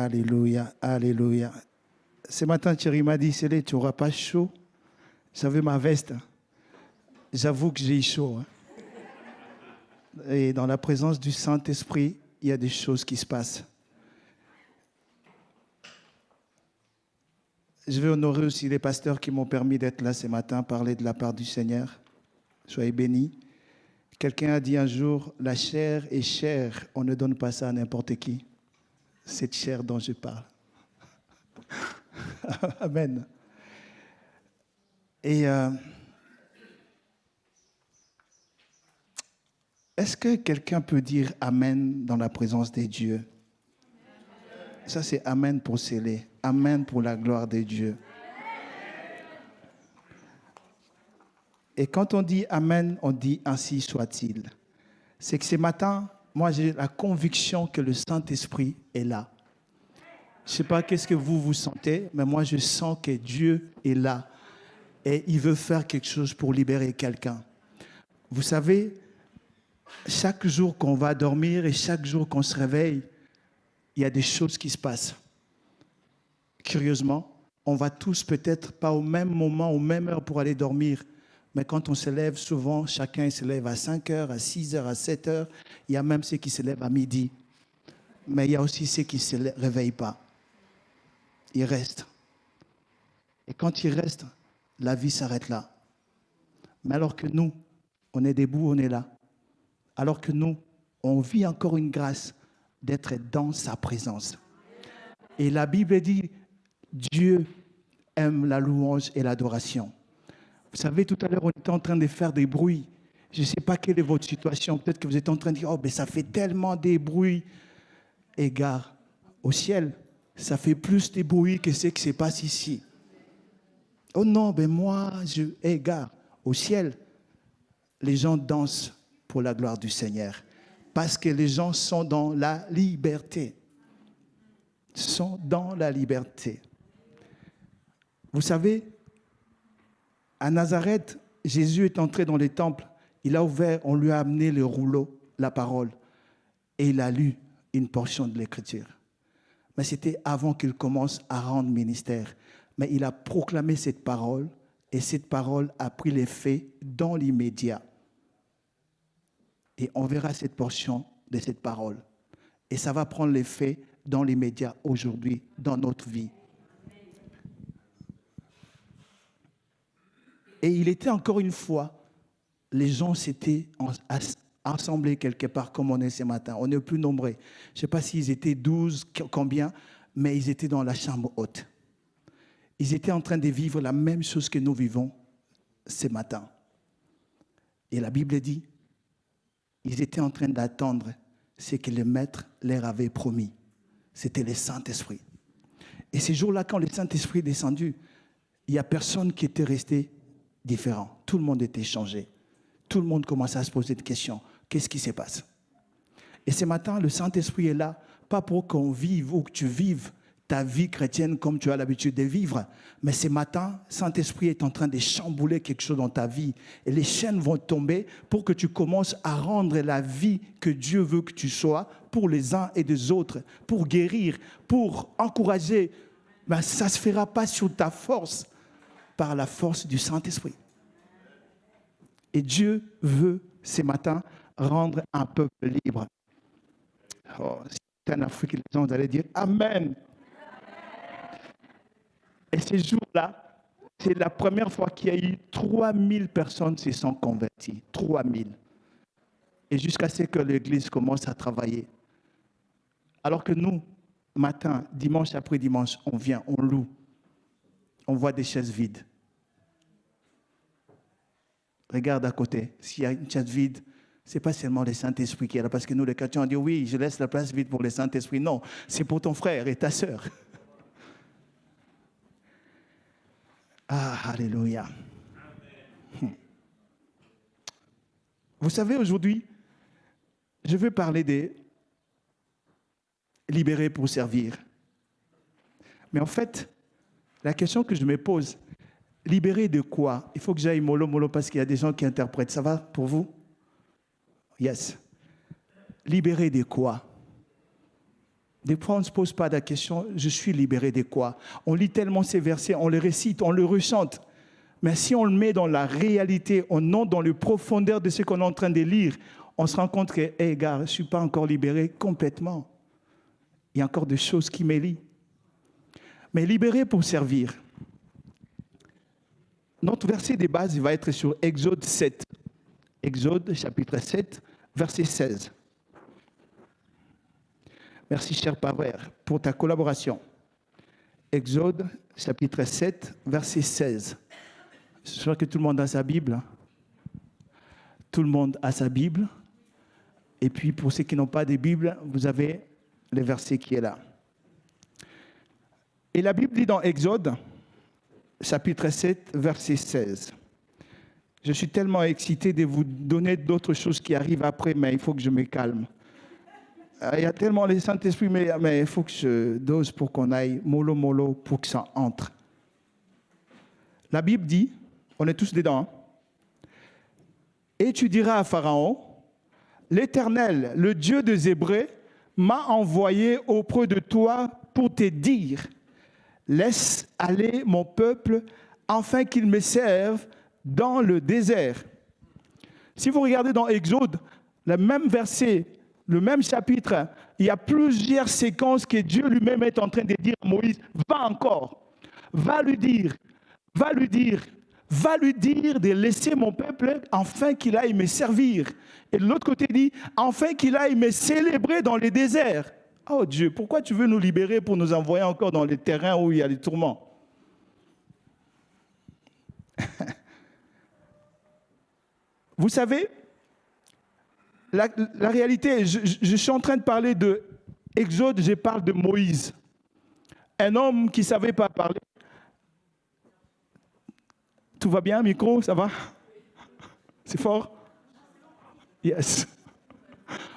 Alléluia, alléluia. Ce matin, Thierry m'a dit, Célé, tu n'auras pas chaud? J'avais ma veste. J'avoue que j'ai chaud. Et dans la présence du Saint-Esprit, il y a des choses qui se passent. Je vais honorer aussi les pasteurs qui m'ont permis d'être là ce matin, parler de la part du Seigneur. Soyez bénis. Quelqu'un a dit un jour, la chair est chère, on ne donne pas ça à n'importe qui. Cette chair dont je parle. Amen. Et est-ce que quelqu'un peut dire Amen dans la présence des dieux? Ça, c'est Amen pour sceller. Amen pour la gloire de Dieu. Et quand on dit Amen, on dit ainsi soit-il. C'est que ce matin, moi, j'ai la conviction que le Saint-Esprit est là. Je ne sais pas qu'est-ce que vous sentez, mais moi, je sens que Dieu est là. Et il veut faire quelque chose pour libérer quelqu'un. Vous savez, chaque jour qu'on va dormir et chaque jour qu'on se réveille, il y a des choses qui se passent. Curieusement, on va tous peut-être pas au même moment, aux mêmes heures pour aller dormir. Mais quand on se lève, souvent, chacun se lève à 5 heures, à 6 heures, à 7 heures. Il y a même ceux qui se lèvent à midi. Mais il y a aussi ceux qui ne se réveillent pas. Ils restent. Et quand ils restent, la vie s'arrête là. Mais alors que nous, on est debout, on est là. Alors que nous, on vit encore une grâce d'être dans sa présence. Et la Bible dit, Dieu aime la louange et l'adoration. Vous savez, tout à l'heure, on était en train de faire des bruits. Je ne sais pas quelle est votre situation. Peut-être que vous êtes en train de dire, oh, mais ça fait tellement des bruits. Égard au ciel, ça fait plus de bruit que ce qui se passe ici. Oh non, mais moi, égard au ciel, les gens dansent pour la gloire du Seigneur. Parce que les gens sont dans la liberté. Sont dans la liberté. Vous savez, à Nazareth, Jésus est entré dans les temples. Il a ouvert, on lui a amené le rouleau, la parole. Et il a lu une portion de l'Écriture. Mais c'était avant qu'il commence à rendre ministère. Mais il a proclamé cette parole et cette parole a pris l'effet dans l'immédiat. Et on verra cette portion de cette parole. Et ça va prendre l'effet dans l'immédiat aujourd'hui, dans notre vie. Et il était encore une fois, les gens s'étaient assemblés quelque part comme on est ce matin. On est plus nombreux. Je ne sais pas s'ils étaient 12, combien, mais ils étaient dans la chambre haute. Ils étaient en train de vivre la même chose que nous vivons ce matin. Et la Bible dit, ils étaient en train d'attendre ce que le Maître leur avait promis. C'était le Saint-Esprit. Et ces jours-là, quand le Saint-Esprit est descendu, il n'y a personne qui était resté différent. Tout le monde était changé. Tout le monde commençait à se poser des questions. Qu'est-ce qui se passe? Et ce matin, le Saint-Esprit est là, pas pour qu'on vive ou que tu vives ta vie chrétienne comme tu as l'habitude de vivre. Mais ce matin, Saint-Esprit est en train de chambouler quelque chose dans ta vie. Et les chaînes vont tomber pour que tu commences à rendre la vie que Dieu veut que tu sois pour les uns et les autres, pour guérir, pour encourager. Ben, ça ne se fera pas sur ta force, par la force du Saint-Esprit. Et Dieu veut, ce matin, rendre un peuple libre. Oh, si c'est en Afrique, les gens allaient dire Amen. Et ces jours-là, c'est la première fois qu'il y a eu 3000 personnes qui se sont converties. 3000. Et jusqu'à ce que l'Église commence à travailler. Alors que nous, matin, dimanche après dimanche, on vient, on loue. On voit des chaises vides. Regarde à côté, s'il y a une chaise vide, ce n'est pas seulement le Saint-Esprit qui est là, parce que nous, les chrétiens, on dit oui, je laisse la place vide pour le Saint-Esprit. Non, c'est pour ton frère et ta sœur. Ah, alléluia. Vous savez, aujourd'hui, je veux parler des libérés pour servir. Mais en fait, la question que je me pose, libéré de quoi? Il faut que j'aille mollo parce qu'il y a des gens qui interprètent. Ça va pour vous? Yes. Libéré de quoi? Des fois, on ne se pose pas la question, je suis libéré de quoi? On lit tellement ces versets, on les récite, on le ressente. Mais si on le met dans la réalité, on entre dans le profondeur de ce qu'on est en train de lire, on se rend compte que, hey, gars, je ne suis pas encore libéré complètement. Il y a encore des choses qui me lient. Mais libéré pour servir. Notre verset de base il va être sur Exode 7. Exode, chapitre 7, verset 16. Merci, cher Paver, pour ta collaboration. Exode, chapitre 7, verset 16. Je suis sûr que tout le monde a sa Bible. Tout le monde a sa Bible. Et puis, pour ceux qui n'ont pas de Bible, vous avez le verset qui est là. Et la Bible dit dans Exode, chapitre 7, verset 16. Je suis tellement excité de vous donner d'autres choses qui arrivent après, mais il faut que je me calme. Il y a tellement le Saint-Esprit, mais il faut que je dose pour qu'on aille mollo, pour que ça entre. La Bible dit, on est tous dedans, hein? Et tu diras à Pharaon, l'Éternel, le Dieu des Hébreux, m'a envoyé auprès de toi pour te dire, laisse aller mon peuple afin qu'il me serve dans le désert. Si vous regardez dans Exode, le même verset, le même chapitre, il y a plusieurs séquences que Dieu lui-même est en train de dire à Moïse, va encore, va lui dire de laisser mon peuple afin qu'il aille me servir. Et de l'autre côté, il dit, afin qu'il aille me célébrer dans les déserts. Oh Dieu, pourquoi tu veux nous libérer pour nous envoyer encore dans les terrains où il y a des tourments? Vous savez, la réalité, je suis en train de parler de Exode, je parle de Moïse. Un homme qui ne savait pas parler. Tout va bien, micro, ça va? C'est fort? Yes.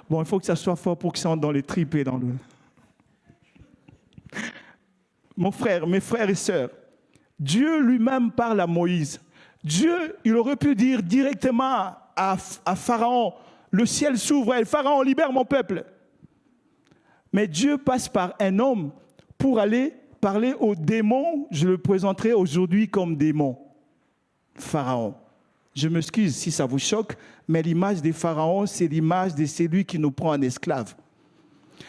Bon, il faut que ça soit fort pour que ça entre dans les tripes et dans le... Mon frère, mes frères et sœurs, Dieu lui-même parle à Moïse. Dieu, il aurait pu dire directement à Pharaon, le ciel s'ouvre, et Pharaon libère mon peuple. Mais Dieu passe par un homme pour aller parler aux démons. Je le présenterai aujourd'hui comme démon. Pharaon. Je m'excuse si ça vous choque, mais l'image des pharaons, c'est l'image de celui qui nous prend en esclave.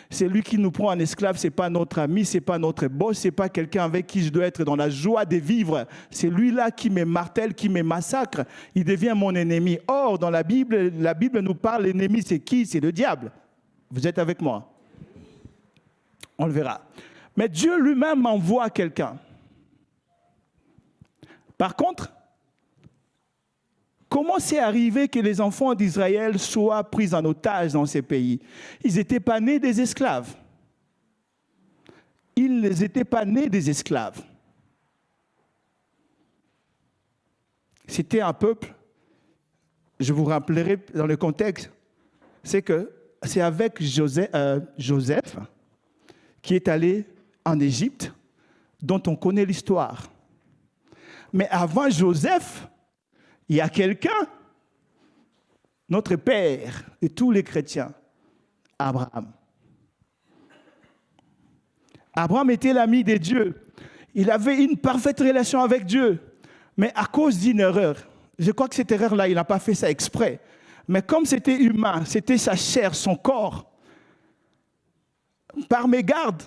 Celui qui nous prend en esclave, ce n'est pas notre ami, ce n'est pas notre boss, ce n'est pas quelqu'un avec qui je dois être dans la joie de vivre. C'est lui-là qui me martèle, qui me massacre. Il devient mon ennemi. Or, dans la Bible nous parle, l'ennemi, c'est qui? C'est le diable. Vous êtes avec moi? On le verra. Mais Dieu lui-même envoie quelqu'un. Par contre, comment c'est arrivé que les enfants d'Israël soient pris en otage dans ces pays? Ils n'étaient pas nés des esclaves. Ils n'étaient pas nés des esclaves. C'était un peuple, je vous rappellerai dans le contexte, c'est avec Joseph qui est allé en Égypte, dont on connaît l'histoire. Mais avant Joseph, il y a quelqu'un, notre père et tous les chrétiens, Abraham. Abraham était l'ami de Dieu. Il avait une parfaite relation avec Dieu. Mais à cause d'une erreur, je crois que cette erreur-là, il n'a pas fait ça exprès. Mais comme c'était humain, c'était sa chair, son corps, par mégarde,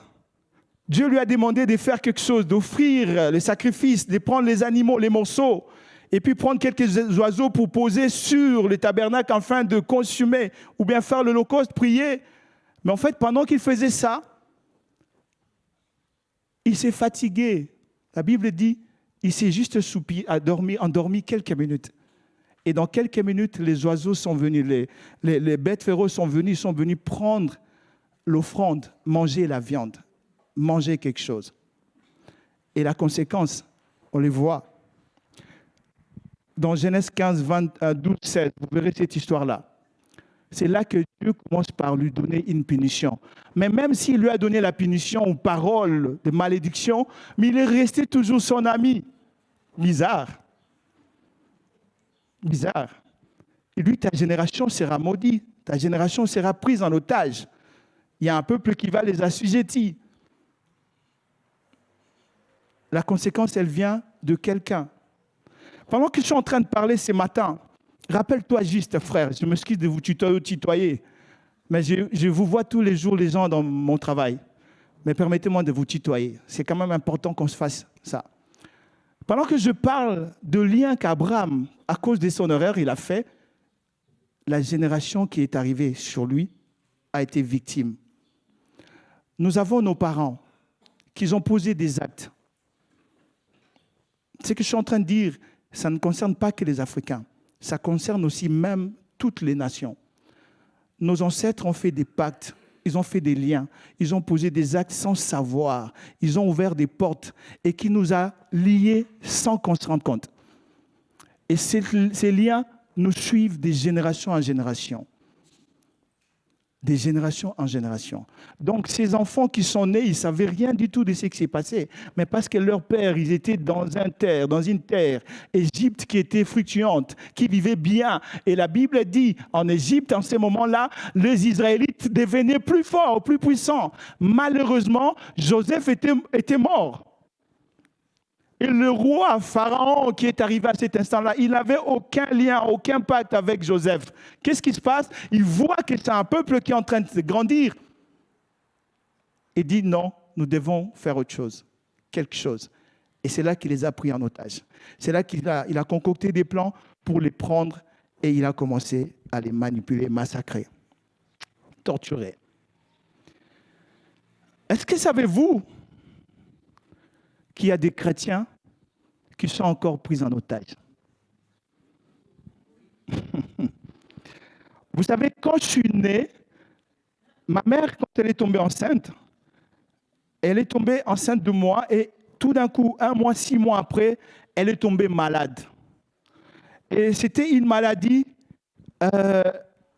Dieu lui a demandé de faire quelque chose, d'offrir les sacrifices, de prendre les animaux, les morceaux, et puis prendre quelques oiseaux pour poser sur le tabernacle afin de consumer, ou bien faire l'holocauste, prier. Mais en fait, pendant qu'il faisait ça, il s'est fatigué. La Bible dit, il s'est juste endormi quelques minutes. Et dans quelques minutes, les oiseaux sont venus, les bêtes féroces sont venus prendre l'offrande, manger la viande, manger quelque chose. Et la conséquence, on les voit. Dans Genèse 15, 12, 16, vous verrez cette histoire-là. C'est là que Dieu commence par lui donner une punition. Mais même s'il lui a donné la punition aux paroles de malédiction, mais il est resté toujours son ami. Bizarre. Bizarre. Et lui, ta génération sera maudite. Ta génération sera prise en otage. il y a un peuple qui va les assujettir. La conséquence, elle vient de quelqu'un. Pendant que je suis en train de parler ce matin, rappelle-toi juste, frère, je m'excuse de vous tutoyer, mais je vous vois tous les jours, les gens dans mon travail. Mais permettez-moi de vous tutoyer. C'est quand même important qu'on se fasse ça. Pendant que je parle de lien qu'Abraham, à cause de son erreur, il a fait, la génération qui est arrivée sur lui a été victime. Nous avons nos parents qui ont posé des actes. Ce que je suis en train de dire, ça ne concerne pas que les Africains. Ça concerne aussi même toutes les nations. Nos ancêtres ont fait des pactes, ils ont fait des liens, ils ont posé des actes sans savoir, ils ont ouvert des portes et qui nous a liés sans qu'on se rende compte. Et ces liens nous suivent de génération en génération. Des générations en génération. Donc, ces enfants qui sont nés, ils ne savaient rien du tout de ce qui s'est passé. Mais parce que leurs pères, ils étaient dans une terre, Égypte qui était fructueuse, qui vivait bien. Et la Bible dit, en Égypte, en ces moments-là, les Israélites devenaient plus forts, plus puissants. Malheureusement, Joseph était mort. Et le roi Pharaon qui est arrivé à cet instant-là, il n'avait aucun lien, aucun pacte avec Joseph. Qu'est-ce qui se passe? Il voit que c'est un peuple qui est en train de grandir. Il dit non, nous devons faire autre chose, quelque chose. Et c'est là qu'il les a pris en otage. C'est là qu'il a concocté des plans pour les prendre et il a commencé à les manipuler, massacrer, torturer. Est-ce que savez-vous qu'il y a des chrétiens qui sont encore pris en otage? Vous savez, quand je suis né, ma mère, quand elle est tombée enceinte, elle est tombée enceinte de moi et tout d'un coup, 1 mois, 6 mois après, elle est tombée malade. Et c'était une maladie,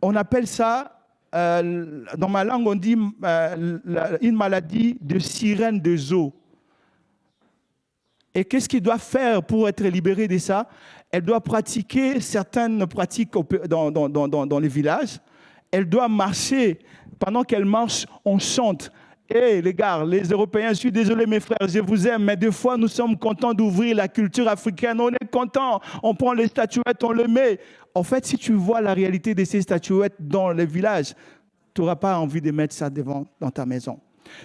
on appelle ça, dans ma langue, on dit une maladie de sirène de zoo. Et qu'est-ce qu'il doit faire pour être libéré de ça? Elle doit pratiquer certaines pratiques dans les villages. Elle doit marcher. Pendant qu'elle marche, on chante. Hé, les gars, les Européens, je suis désolé, mes frères, je vous aime, mais des fois, nous sommes contents d'ouvrir la culture africaine. On est contents. On prend les statuettes, on les met. En fait, si tu vois la réalité de ces statuettes dans les villages, tu n'auras pas envie de mettre ça dans ta maison.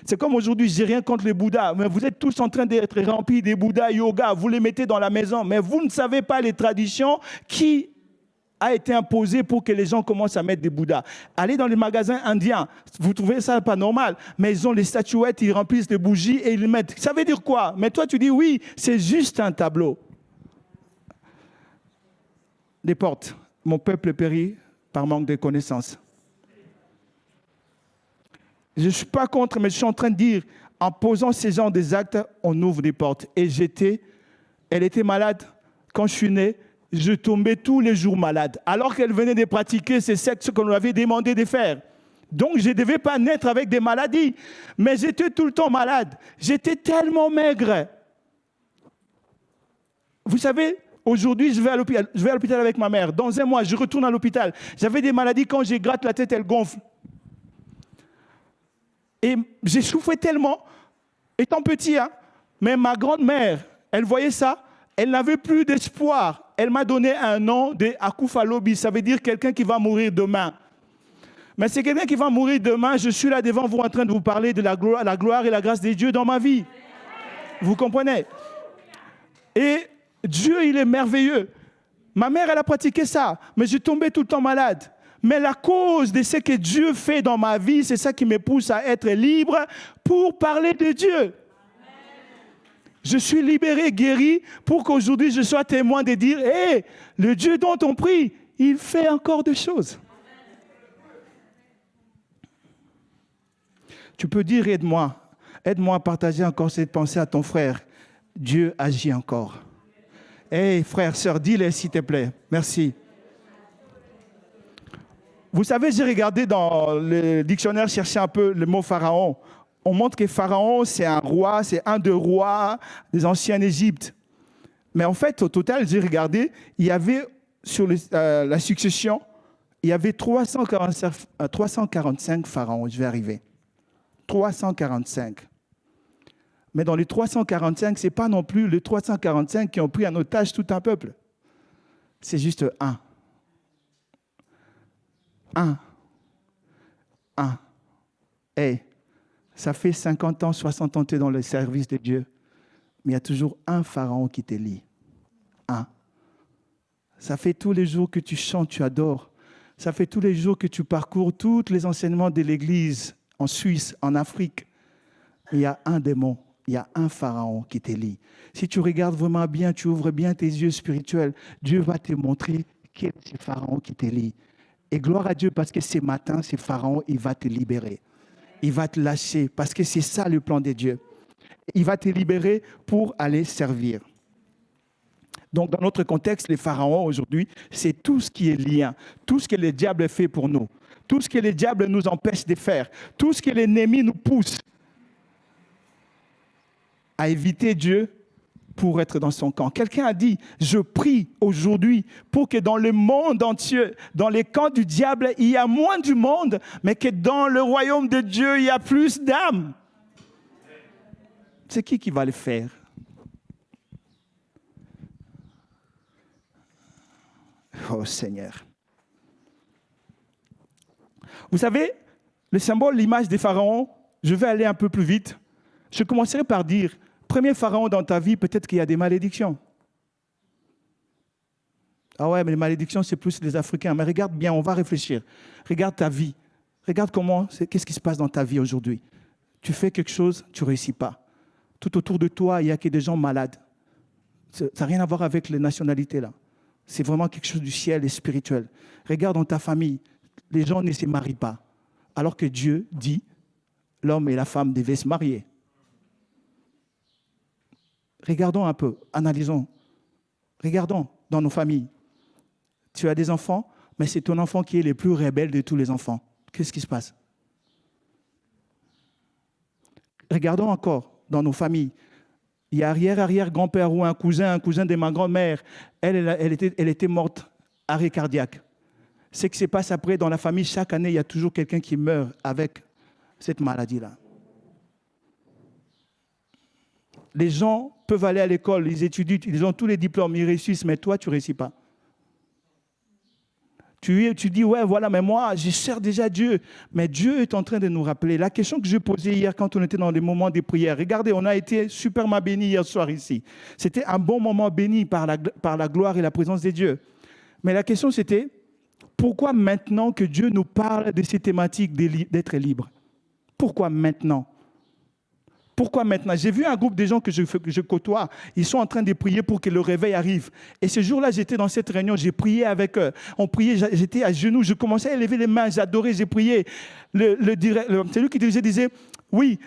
C'est comme aujourd'hui, je n'ai rien contre les Bouddhas, mais vous êtes tous en train d'être remplis des Bouddhas, yoga, vous les mettez dans la maison, mais vous ne savez pas les traditions qui a été imposées pour que les gens commencent à mettre des Bouddhas. Allez dans les magasins indiens, vous trouvez ça pas normal, mais ils ont les statuettes, ils remplissent les bougies et ils les mettent. Ça veut dire quoi? Mais toi, tu dis oui, c'est juste un tableau. Des portes. Mon peuple périt par manque de connaissances. Je ne suis pas contre, mais je suis en train de dire, en posant ces genres des actes, on ouvre des portes. Et elle était malade. Quand je suis né, je tombais tous les jours malade. Alors qu'elle venait de pratiquer ces sexes qu'on lui avait demandé de faire. Donc, je ne devais pas naître avec des maladies. Mais j'étais tout le temps malade. J'étais tellement maigre. Vous savez, aujourd'hui, je vais à l'hôpital avec ma mère. Dans 1 mois, je retourne à l'hôpital. J'avais des maladies, quand je gratte la tête, elle gonfle. Et j'ai souffert tellement, étant petit, hein, mais ma grand-mère, elle voyait ça, elle n'avait plus d'espoir. Elle m'a donné un nom de Akufa Lobi, ça veut dire quelqu'un qui va mourir demain. Mais c'est quelqu'un qui va mourir demain, je suis là devant vous en train de vous parler de la gloire et la grâce de Dieu dans ma vie. Vous comprenez? Et Dieu, il est merveilleux. Ma mère, elle a pratiqué ça, mais je tombais tout le temps malade. Mais la cause de ce que Dieu fait dans ma vie, c'est ça qui me pousse à être libre pour parler de Dieu. Amen. Je suis libéré, guéri, pour qu'aujourd'hui je sois témoin de dire, hé, le Dieu dont on prie, il fait encore des choses. Tu peux dire, aide-moi à partager encore cette pensée à ton frère. Dieu agit encore. Hé, frère, sœur, dis-le s'il te plaît. Merci. Vous savez, j'ai regardé dans le dictionnaire, chercher un peu le mot pharaon. On montre que Pharaon, c'est un roi, c'est un des rois des anciens Égypte. Mais en fait, au total, j'ai regardé, il y avait sur la succession, il y avait 345 pharaons. Je vais arriver. 345. Mais dans les 345, ce n'est pas non plus les 345 qui ont pris en otage tout un peuple. C'est juste un. Un. Hey, ça fait 50 ans, 60 ans que tu es dans le service de Dieu, mais il y a toujours un pharaon qui t'élit. Un. Ça fait tous les jours que tu chantes, tu adores. Ça fait tous les jours que tu parcours tous les enseignements de l'Église en Suisse, en Afrique. Il y a un démon, il y a un pharaon qui t'élit. Si tu regardes vraiment bien, tu ouvres bien tes yeux spirituels, Dieu va te montrer quel est ce pharaon qui t'élit. Et gloire à Dieu parce que ce matin, ce pharaon, il va te libérer. Il va te lâcher parce que c'est ça le plan de Dieu. Il va te libérer pour aller servir. Donc, dans notre contexte, les pharaons aujourd'hui, c'est tout ce qui est lien, tout ce que le diable fait pour nous, tout ce que le diable nous empêche de faire, tout ce que l'ennemi nous pousse à éviter Dieu pour être dans son camp. Quelqu'un a dit, je prie aujourd'hui pour que dans le monde entier, dans les camps du diable, il y a moins du monde, mais que dans le royaume de Dieu, il y a plus d'âmes. C'est qui va le faire? Oh Seigneur. Vous savez, le symbole, l'image des pharaons, je vais aller un peu plus vite. Je commencerai par dire, premier pharaon dans ta vie, peut-être qu'il y a des malédictions. Ah ouais, mais les malédictions, c'est plus les Africains. Mais regarde bien, on va réfléchir. Regarde ta vie. Regarde qu'est-ce qui se passe dans ta vie aujourd'hui. Tu fais quelque chose, tu ne réussis pas. Tout autour de toi, il n'y a que des gens malades. Ça n'a rien à voir avec les nationalités là. C'est vraiment quelque chose du ciel et spirituel. Regarde dans ta famille, les gens ne se marient pas. Alors que Dieu dit, l'homme et la femme devaient se marier. Regardons un peu, analysons. Regardons dans nos familles. Tu as des enfants, mais c'est ton enfant qui est le plus rebelle de tous les enfants. Qu'est-ce qui se passe? Regardons encore dans nos familles. Il y a arrière-grand-père ou un cousin de ma grand-mère. Elle était morte, arrêt cardiaque. Ce qui se passe après dans la famille, chaque année, il y a toujours quelqu'un qui meurt avec cette maladie-là. Les gens peuvent aller à l'école, ils étudient, ils ont tous les diplômes, ils réussissent, mais toi, tu ne réussis pas. Tu dis, ouais, voilà, mais moi, je sers déjà Dieu. Mais Dieu est en train de nous rappeler. La question que je posais hier quand on était dans les moments de prière, regardez, on a été superment bénis hier soir ici. C'était un bon moment béni par la gloire et la présence de Dieu. Mais la question, c'était, pourquoi maintenant que Dieu nous parle de ces thématiques d'être libre? Pourquoi maintenant? Pourquoi maintenant? J'ai vu un groupe de gens que je côtoie, ils sont en train de prier pour que le réveil arrive. Et ce jour-là, j'étais dans cette réunion, j'ai prié avec eux. On priait, j'étais à genoux, je commençais à élever les mains, j'adorais, j'ai prié. Celui qui disait, oui,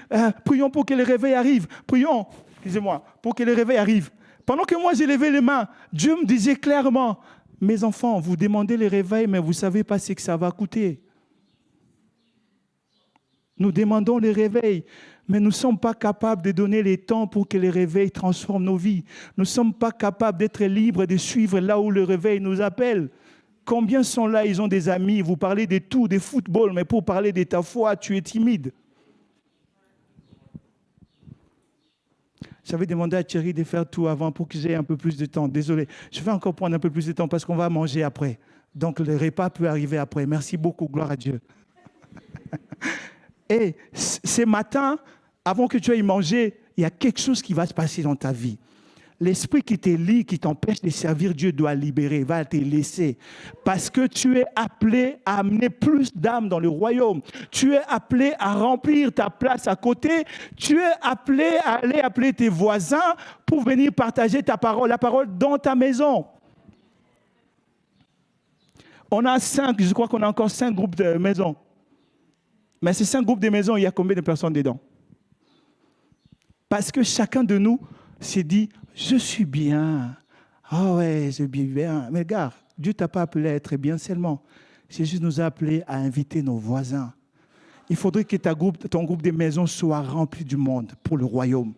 prions pour que le réveil arrive. Prions, excusez-moi, pour que le réveil arrive. Pendant que moi, j'ai levé les mains, Dieu me disait clairement, mes enfants, vous demandez le réveil, mais vous ne savez pas ce que ça va coûter. Nous demandons le réveil, mais nous ne sommes pas capables de donner les temps pour que le réveil transforme nos vies. Nous ne sommes pas capables d'être libres, de suivre là où le réveil nous appelle. Combien sont là, ils ont des amis, vous parlez de tout, de football, mais pour parler de ta foi, tu es timide. J'avais demandé à Thierry de faire tout avant pour que j'aie un peu plus de temps. Désolé, je vais encore prendre un peu plus de temps parce qu'on va manger après. Donc le repas peut arriver après. Merci beaucoup, gloire à Dieu. Et ce matin, avant que tu ailles manger, il y a quelque chose qui va se passer dans ta vie. L'esprit qui te lie, qui t'empêche de servir Dieu doit libérer, va te laisser. Parce que tu es appelé à amener plus d'âmes dans le royaume. Tu es appelé à remplir ta place à côté. Tu es appelé à aller appeler tes voisins pour venir partager la parole dans ta maison. On a 5, je crois qu'on a encore 5 groupes de maisons. Mais ces 5 groupes de maisons, il y a combien de personnes dedans? Parce que chacun de nous s'est dit, je suis bien. Ah ouais, je suis bien. Mais regarde, Dieu ne t'a pas appelé à être bien seulement. C'est juste nous a appelé à inviter nos voisins. Il faudrait que ton groupe de maisons soit rempli du monde pour le royaume.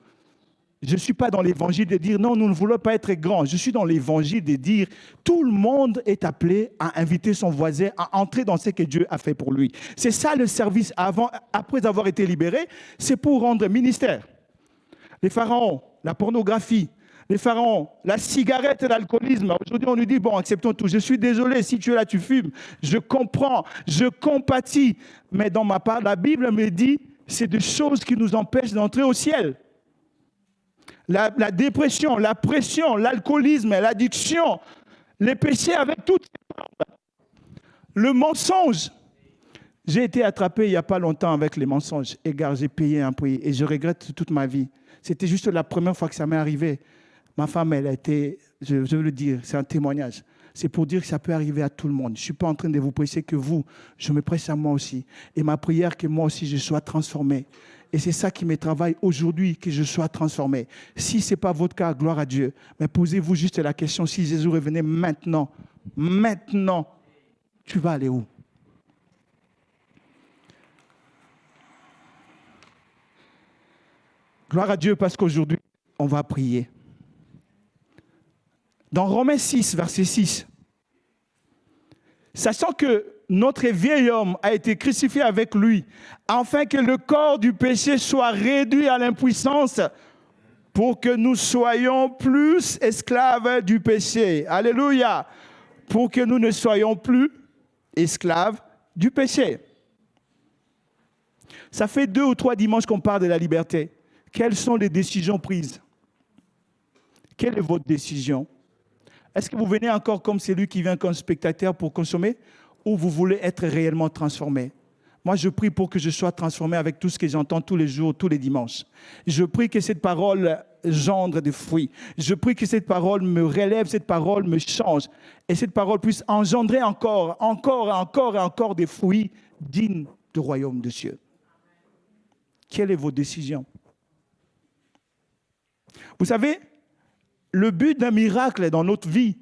Je ne suis pas dans l'évangile de dire non, nous ne voulons pas être grands. Je suis dans l'évangile de dire tout le monde est appelé à inviter son voisin à entrer dans ce que Dieu a fait pour lui. C'est ça le service après avoir été libéré, c'est pour rendre ministère. Les pharaons, la pornographie, les pharaons, la cigarette et l'alcoolisme. Aujourd'hui, on nous dit, bon, acceptons tout. Je suis désolé, si tu es là, tu fumes. Je comprends, je compatis. Mais dans ma part, la Bible me dit, c'est des choses qui nous empêchent d'entrer au ciel. La dépression, la pression, l'alcoolisme, l'addiction, les péchés avec toutes ces formes. Le mensonge. J'ai été attrapé il n'y a pas longtemps avec les mensonges. Égard, j'ai payé un prix et je regrette toute ma vie. C'était juste la première fois que ça m'est arrivé. Ma femme, elle a été, je veux le dire, c'est un témoignage. C'est pour dire que ça peut arriver à tout le monde. Je ne suis pas en train de vous prêcher que vous, je me prêche à moi aussi. Et ma prière, que moi aussi, je sois transformé. Et c'est ça qui me travaille aujourd'hui, que je sois transformé. Si ce n'est pas votre cas, gloire à Dieu. Mais posez-vous juste la question, si Jésus revenait maintenant, tu vas aller où? Gloire à Dieu parce qu'aujourd'hui, on va prier. Dans Romains 6, verset 6, sachant que notre vieil homme a été crucifié avec lui, afin que le corps du péché soit réduit à l'impuissance, pour que nous soyons plus esclaves du péché. Alléluia. Pour que nous ne soyons plus esclaves du péché. Ça fait 2 ou 3 dimanches qu'on parle de la liberté. Quelles sont les décisions prises? Quelle est votre décision? Est-ce que vous venez encore comme celui qui vient comme spectateur pour consommer ou vous voulez être réellement transformé? Moi, je prie pour que je sois transformé avec tout ce que j'entends tous les jours, tous les dimanches. Je prie que cette parole gendre des fruits. Je prie que cette parole me relève, cette parole me change. Et cette parole puisse engendrer encore des fruits dignes du royaume de Dieu. Quelle est votre décision? Vous savez, le but d'un miracle dans notre vie,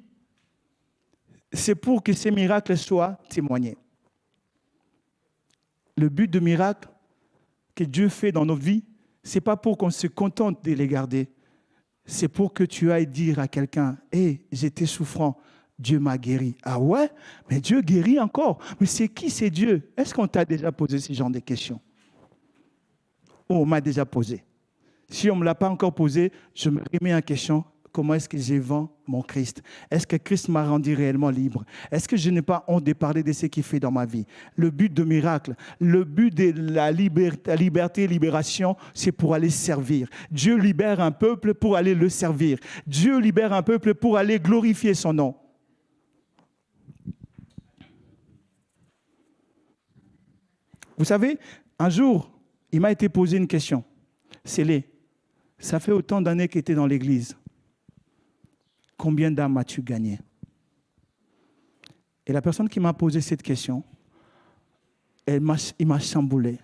c'est pour que ces miracles soient témoignés. Le but de miracle que Dieu fait dans nos vies, ce n'est pas pour qu'on se contente de les garder. C'est pour que tu ailles dire à quelqu'un, « Hey, j'étais souffrant, Dieu m'a guéri. » Ah ouais? Mais Dieu guérit encore. Mais c'est qui c'est Dieu? Est-ce qu'on t'a déjà posé ce genre de questions? Oh, on m'a déjà posé. Si on ne me l'a pas encore posé, je me remets en question. Comment est-ce que je vends mon Christ? Est-ce que Christ m'a rendu réellement libre? Est-ce que je n'ai pas honte de parler de ce qu'il fait dans ma vie? Le but de miracle, le but de la liberté, libération, c'est pour aller servir. Dieu libère un peuple pour aller le servir. Dieu libère un peuple pour aller glorifier son nom. Vous savez, un jour, il m'a été posé une question. Célé, ça fait autant d'années que tu es dans l'église. Combien d'âmes as-tu gagné? Et la personne qui m'a posé cette question, il m'a chamboulé.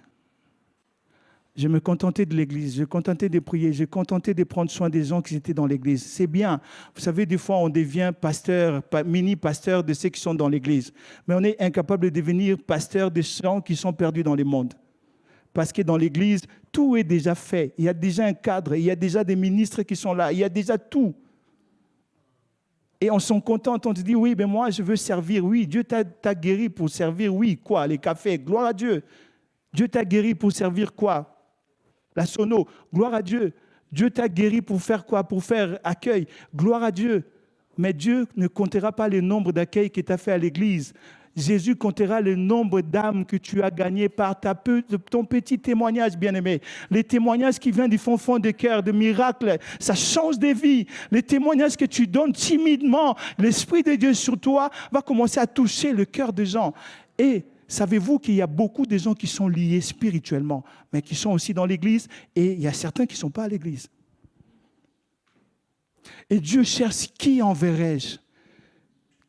Je me contentais de l'église, je me contentais de prier, je me contentais de prendre soin des gens qui étaient dans l'église. C'est bien. Vous savez, des fois, on devient pasteur, mini-pasteur de ceux qui sont dans l'église. Mais on est incapable de devenir pasteur des gens qui sont perdus dans le monde. Parce que dans l'église, tout est déjà fait. Il y a déjà un cadre, il y a déjà des ministres qui sont là, il y a déjà tout. Et on s'en contente, on te dit, oui, mais moi, je veux servir. Oui, Dieu t'a guéri pour servir. Oui, quoi? Les cafés, gloire à Dieu. Dieu t'a guéri pour servir quoi? La sono, gloire à Dieu. Dieu t'a guéri pour faire quoi? Pour faire accueil, gloire à Dieu. Mais Dieu ne comptera pas le nombre d'accueils que tu as fait à l'église. Jésus comptera le nombre d'âmes que tu as gagnées par ton petit témoignage, bien-aimé. Les témoignages qui viennent du fond de cœur, de miracles, ça change des vies. Les témoignages que tu donnes timidement, l'Esprit de Dieu sur toi va commencer à toucher le cœur des gens. Et savez-vous qu'il y a beaucoup de gens qui sont liés spirituellement, mais qui sont aussi dans l'église, et il y a certains qui ne sont pas à l'église. Et Dieu cherche qui enverrai-je?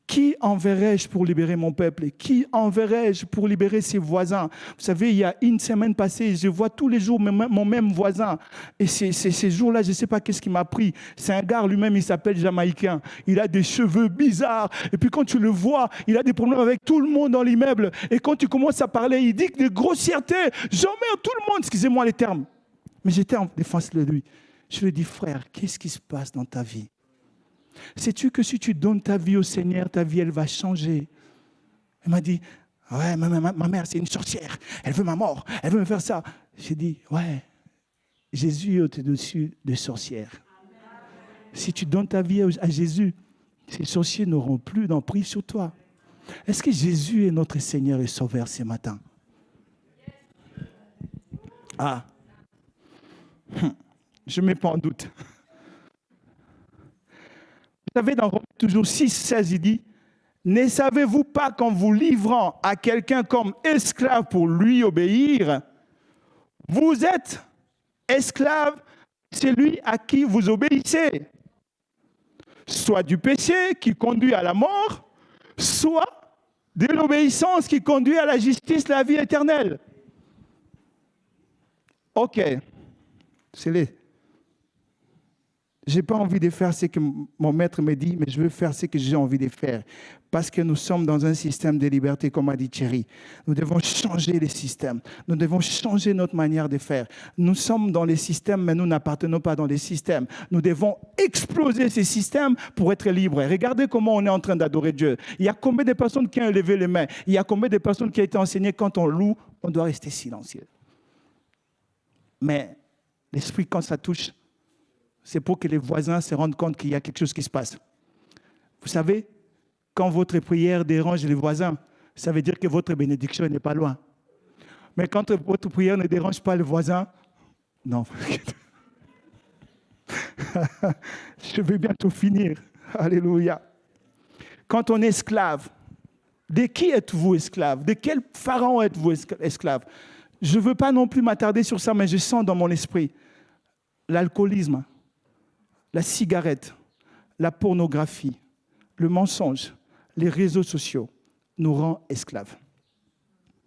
Qui enverrai-je pour libérer mon peuple? Qui enverrai-je pour libérer ses voisins? Vous savez, il y a une semaine passée, je vois tous les jours mon même voisin. Et ces jours-là, je ne sais pas qu'est-ce qui m'a pris. C'est un gars lui-même, il s'appelle Jamaïcain. Il a des cheveux bizarres. Et puis quand tu le vois, il a des problèmes avec tout le monde dans l'immeuble. Et quand tu commences à parler, il dit que des grossièretés. J'emmerde tout le monde, excusez-moi les termes. Mais j'étais en défense de lui. Je lui ai dit, frère, qu'est-ce qui se passe dans ta vie? Sais-tu que si tu donnes ta vie au Seigneur, ta vie, elle va changer? Elle m'a dit, ouais, ma mère, c'est une sorcière. Elle veut ma mort. Elle veut me faire ça. J'ai dit, ouais, Jésus est au-dessus des sorcières. Si tu donnes ta vie à Jésus, ces sorciers n'auront plus d'emprise sur toi. Est-ce que Jésus est notre Seigneur et Sauveur ce matin? Ah, je ne mets pas en doute. Vous savez, dans Romains toujours 6, 16, il dit, ne savez-vous pas qu'en vous livrant à quelqu'un comme esclave pour lui obéir, vous êtes esclave, c'est lui à qui vous obéissez, soit du péché qui conduit à la mort, soit de l'obéissance qui conduit à la justice, la vie éternelle. Ok, c'est les. Je n'ai pas envie de faire ce que mon maître me dit, mais je veux faire ce que j'ai envie de faire. Parce que nous sommes dans un système de liberté, comme a dit Thierry. Nous devons changer les systèmes. Nous devons changer notre manière de faire. Nous sommes dans les systèmes, mais nous n'appartenons pas dans les systèmes. Nous devons exploser ces systèmes pour être libres. Regardez comment on est en train d'adorer Dieu. Il y a combien de personnes qui ont élevé les mains? Il y a combien de personnes qui ont été enseignées quand on loue, on doit rester silencieux. Mais l'esprit, quand ça touche, c'est pour que les voisins se rendent compte qu'il y a quelque chose qui se passe. Vous savez, quand votre prière dérange les voisins, ça veut dire que votre bénédiction n'est pas loin. Mais quand votre prière ne dérange pas les voisins, non. Je vais bientôt finir. Alléluia. Quand on est esclave, de qui êtes-vous esclave? De quel pharaon êtes-vous esclave? Je ne veux pas non plus m'attarder sur ça, mais je sens dans mon esprit l'alcoolisme, la cigarette, la pornographie, le mensonge, les réseaux sociaux nous rendent esclaves.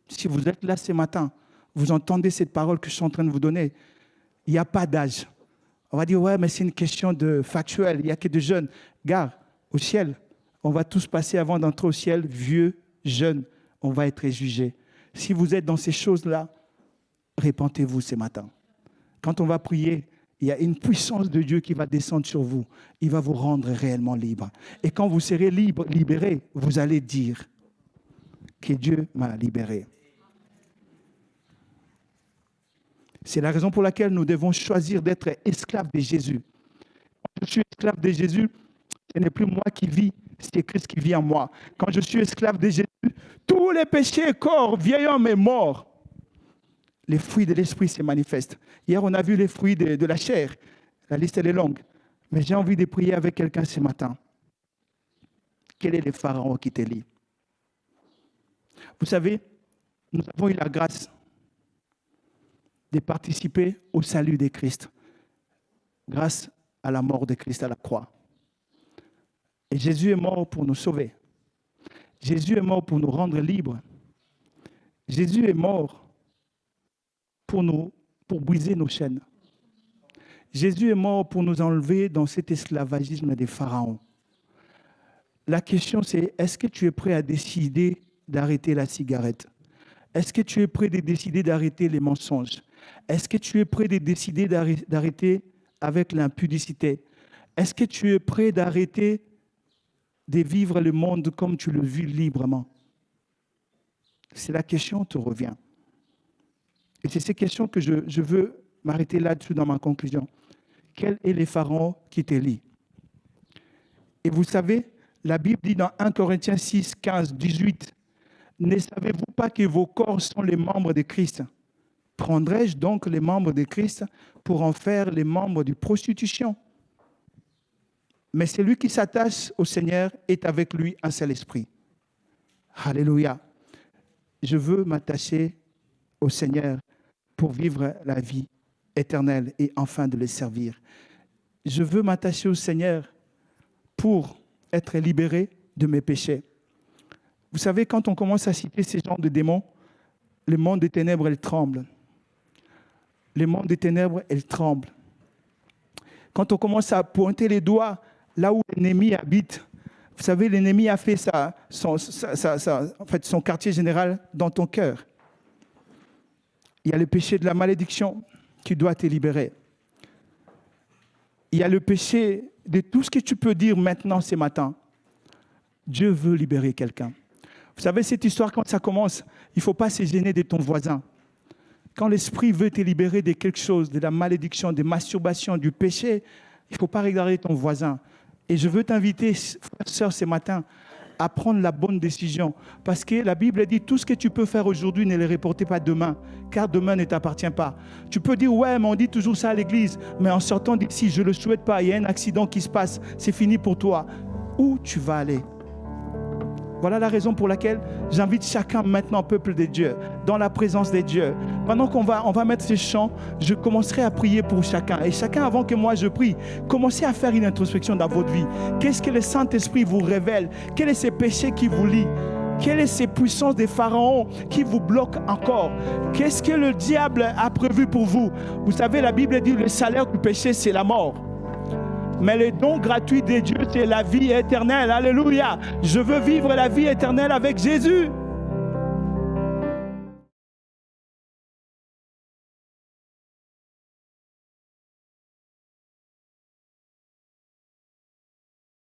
Si vous êtes là ce matin, vous entendez cette parole que je suis en train de vous donner, il n'y a pas d'âge. On va dire, ouais, mais c'est une question de factuel, il n'y a que des jeunes. Gars, au ciel, on va tous passer avant d'entrer au ciel, vieux, jeunes, on va être jugés. Si vous êtes dans ces choses-là, répentez-vous ce matin. Quand on va prier, il y a une puissance de Dieu qui va descendre sur vous. Il va vous rendre réellement libre. Et quand vous serez libre, libéré, vous allez dire que Dieu m'a libéré. C'est la raison pour laquelle nous devons choisir d'être esclaves de Jésus. Quand je suis esclave de Jésus, ce n'est plus moi qui vis, c'est Christ qui vit en moi. Quand je suis esclave de Jésus, tous les péchés, corps, vieil homme est mort. Les fruits de l'esprit se manifestent. Hier, on a vu les fruits de la chair. La liste, elle est longue. Mais j'ai envie de prier avec quelqu'un ce matin. Quel est le pharaon qui te lie? Vous savez, nous avons eu la grâce de participer au salut de Christ grâce à la mort de Christ à la croix. Et Jésus est mort pour nous sauver. Jésus est mort pour nous rendre libres. Jésus est mort pour briser nos chaînes. Jésus est mort pour nous enlever dans cet esclavagisme des pharaons. La question c'est, est-ce que tu es prêt à décider d'arrêter la cigarette? Est-ce que tu es prêt de décider d'arrêter les mensonges? Est-ce que tu es prêt de décider d'arrêter avec l'impudicité? Est-ce que tu es prêt d'arrêter de vivre le monde comme tu le vis librement? C'est la question qui te revient. Et c'est ces questions que je veux m'arrêter là-dessus dans ma conclusion. Quel est le pharaon qui te lie? Et vous savez, la Bible dit dans 1 Corinthiens 6, 15, 18, « Ne savez-vous pas que vos corps sont les membres de Christ? Prendrai-je donc les membres de Christ pour en faire les membres de prostitution? Mais celui qui s'attache au Seigneur est avec lui un seul esprit. » Alléluia. Je veux m'attacher au Seigneur pour vivre la vie éternelle et enfin de le servir. Je veux m'attacher au Seigneur pour être libéré de mes péchés. Vous savez, quand on commence à citer ces genres de démons, le monde des ténèbres, elle tremble. Le monde des ténèbres, elle tremble. Quand on commence à pointer les doigts là où l'ennemi habite, vous savez, l'ennemi a fait son quartier général dans ton cœur. Il y a le péché de la malédiction qui doit te libérer. il y a le péché de tout ce que tu peux dire maintenant, ce matin. Dieu veut libérer quelqu'un. Vous savez, cette histoire, quand ça commence, il ne faut pas se gêner de ton voisin. Quand l'Esprit veut te libérer de quelque chose, de la malédiction, de masturbation, du péché, il ne faut pas regarder ton voisin. Et je veux t'inviter, frère, sœur, ce matin, à prendre la bonne décision. Parce que la Bible dit, tout ce que tu peux faire aujourd'hui, ne le reportez pas demain, car demain ne t'appartient pas. Tu peux dire, ouais, mais on dit toujours ça à l'église, mais en sortant d'ici, je ne le souhaite pas, il y a un accident qui se passe, c'est fini pour toi. Où tu vas aller? Voilà la raison pour laquelle j'invite chacun maintenant, peuple de Dieu, dans la présence de Dieu. Pendant qu'on va mettre ces chants, je commencerai à prier pour chacun. Et chacun, avant que moi je prie, commencez à faire une introspection dans votre vie. Qu'est-ce que le Saint-Esprit vous révèle? Quels sont ces péchés qui vous lient? Quelles sont ces puissances des pharaons qui vous bloquent encore? Qu'est-ce que le diable a prévu pour vous? Vous savez, la Bible dit le salaire du péché, c'est la mort. Mais le don gratuit de Dieu, c'est la vie éternelle. Alléluia. Je veux vivre la vie éternelle avec Jésus.